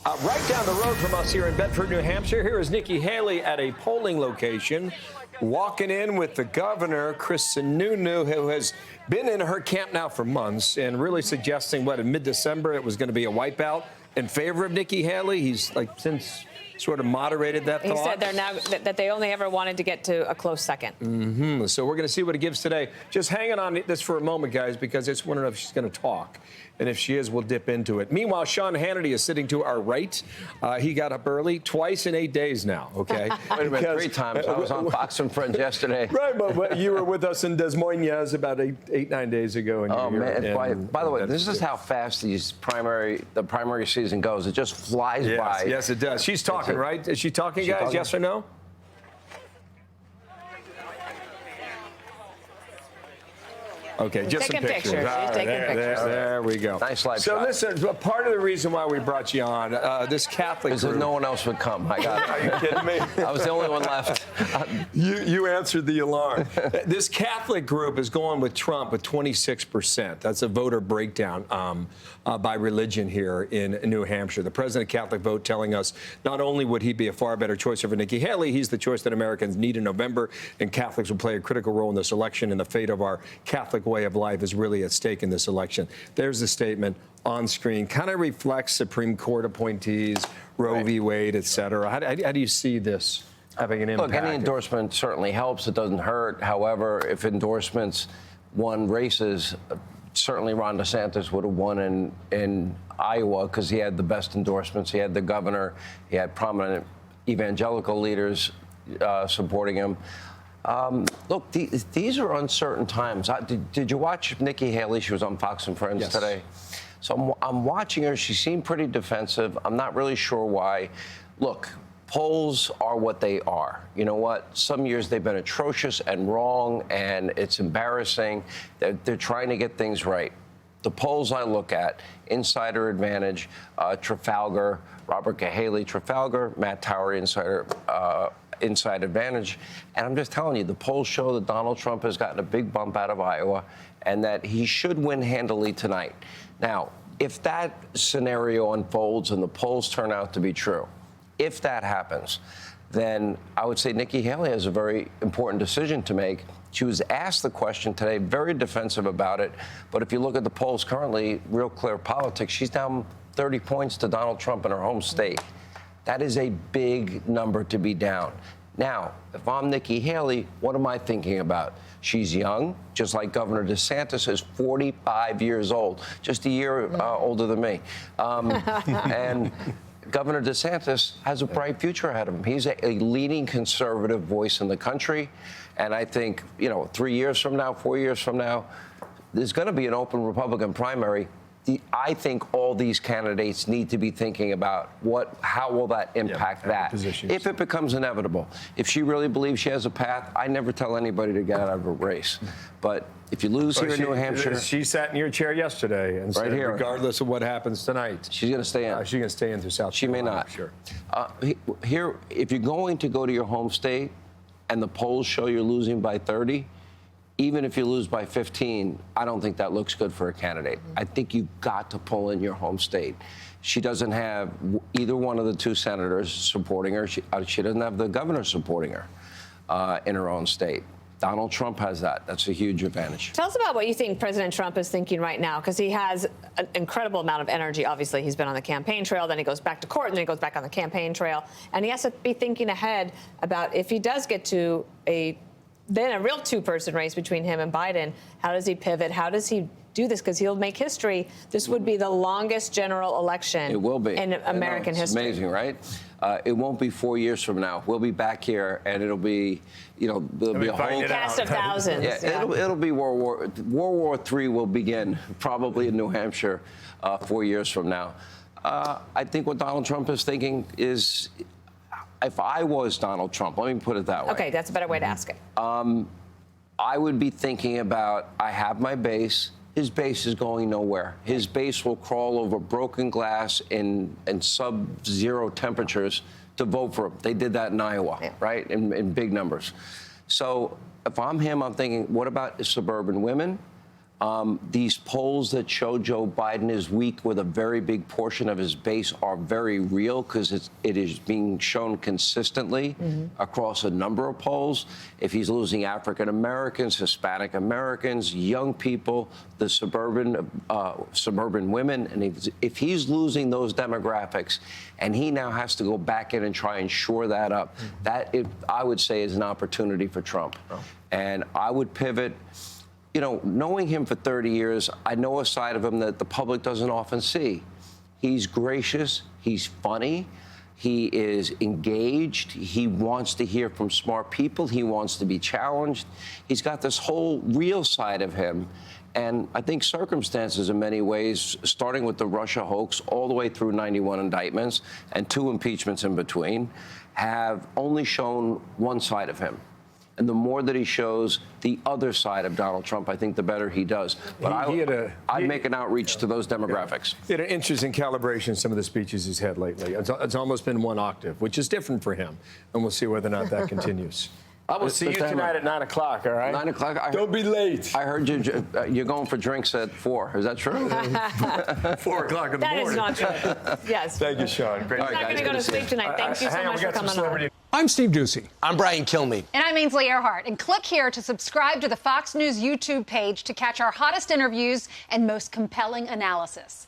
Right down the road from us here in Bedford, New Hampshire, here is Nikki Haley at a polling location, walking in with the governor, Chris Sununu, who has been in her camp now for months and really suggesting, in mid-December it was going to be a wipeout in favor of Nikki Haley. He's since sort of moderated that thought. He said they're now that they only ever wanted to get to a close second. So we're going to see what it gives today. Just hanging on this for a moment, guys, because it's wondering if she's going to talk. And if she is, we'll dip into it. Meanwhile, Sean Hannity is sitting to our right. He got up early twice in 8 days now, okay? Wait a minute, 3 times. I was on Fox and Friends yesterday. Right, but you were with us in Des Moines about 9 days ago. And oh, man. By the way, this is how fast the primary season goes. It just flies by. Yes, it does. She's talking, right? Is she talking, guys? Yes or no? Okay, just taking some pictures. She's taking pictures. There we go. Nice live So shot. listen, part of the reason why we brought you on, this Catholic is that no one else would come. I got it. Are you kidding me? I was the only one left. You answered the alarm. This Catholic group is going with Trump with 26%. That's a voter breakdown by religion here in New Hampshire. The President Catholic vote telling us not only would he be a far better choice over Nikki Haley, he's the choice that Americans need in November, and Catholics will play a critical role in this election, and the fate of our Catholic way of life is really at stake in this election. There's the statement on screen. Kind of reflects Supreme Court appointees, Roe v. Wade, et cetera. How do you see this having an impact? Look, any endorsement certainly helps. It doesn't hurt. However, if endorsements won races, certainly Ron DeSantis would have won in Iowa because he had the best endorsements. He had the governor. He had prominent evangelical leaders supporting him. Look, these are uncertain times. Did you watch Nikki Haley? She was on Fox and Friends today. So I'm watching her. She seemed pretty defensive. I'm not really sure why. Look, polls are what they are. You know what? Some years they've been atrocious and wrong, and it's embarrassing. They're trying to get things right. The polls I look at, Insider Advantage, Trafalgar, Robert Cahaley, Trafalgar, Matt Tower, Insider Inside Advantage. And I'm just telling you, the polls show that Donald Trump has gotten a big bump out of Iowa and that he should win handily tonight. Now, if that scenario unfolds and the polls turn out to be true, if that happens, then I would say Nikki Haley has a very important decision to make. She was asked the question today, very defensive about it. But if you look at the polls currently, Real Clear Politics, she's down 30 points to Donald Trump in her home state. That is a big number to be down. Now, if I'm Nikki Haley, what am I thinking about? She's young, just like Governor DeSantis is 45 years old, just a year older than me. And Governor DeSantis has a bright future ahead of him. He's a leading conservative voice in the country. And I think, 3 years from now, 4 years from now, there's going to be an open Republican primary. I think all these candidates need to be thinking about how will that impact that if it becomes inevitable. If she really believes she has a path, I never tell anybody to get out of a race. But if you lose here in New Hampshire, she sat in your chair yesterday and said, here, regardless of what happens tonight, she's going to stay in. She's going to stay in through South Carolina. She may not. Sure. Here, if you're going to go to your home state and the polls show you're losing by 30. Even if you lose by 15, I don't think that looks good for a candidate. I think you've got to pull in your home state. She doesn't have either one of the 2 senators supporting her. She doesn't have the governor supporting her in her own state. Donald Trump has that. That's a huge advantage. Tell us about what you think President Trump is thinking right now, because he has an incredible amount of energy. Obviously, he's been on the campaign trail, then he goes back to court, and then he goes back on the campaign trail. And he has to be thinking ahead about if he does get to a real 2-person race between him and Biden. How does he pivot? How does he do this? Because he'll make history. This would be the longest general election in American history. It's amazing, right? It won't be 4 years from now. We'll be back here, and it'll be, there'll be a whole cast of thousands. It'll be World War III will begin probably in New Hampshire 4 years from now. I think what Donald Trump is thinking is, if I was Donald Trump, let me put it that way. Okay, that's a better way to ask it. I would be thinking about, I have my base. His base is going nowhere. His base will crawl over broken glass in sub-zero temperatures to vote for him. They did that in Iowa, right, in big numbers. So if I'm him, I'm thinking, what about suburban women? These polls that show Joe Biden is weak with a very big portion of his base are very real because it is being shown consistently across a number of polls. If he's losing African Americans, Hispanic Americans, young people, the suburban women, and if he's losing those demographics and he now has to go back in and try and shore that up, I would say is an opportunity for Trump. And I would pivot. You know, knowing him for 30 years, I know a side of him that the public doesn't often see. He's gracious. He's funny. He is engaged. He wants to hear from smart people. He wants to be challenged. He's got this whole real side of him. And I think circumstances in many ways, starting with the Russia hoax all the way through 91 indictments and 2 impeachments in between, have only shown one side of him. And the more that he shows the other side of Donald Trump, I think the better he does. But I'd make an outreach to those demographics. He had an interesting calibration in some of the speeches he's had lately. It's almost been 1 octave, which is different for him. And we'll see whether or not that continues. I will see you tonight at 9 o'clock, all right? 9 o'clock? Don't be late. I heard you're going for drinks at 4. Is that true? 4 o'clock in the morning. That is not true. Yes. Thank you, Sean. Great. I'm not going to go to sleep tonight. Thank you so much for coming on. I'm Steve Ducey. I'm Brian Kilmeade. And I'm Ainsley Earhart. And click here to subscribe to the Fox News YouTube page to catch our hottest interviews and most compelling analysis.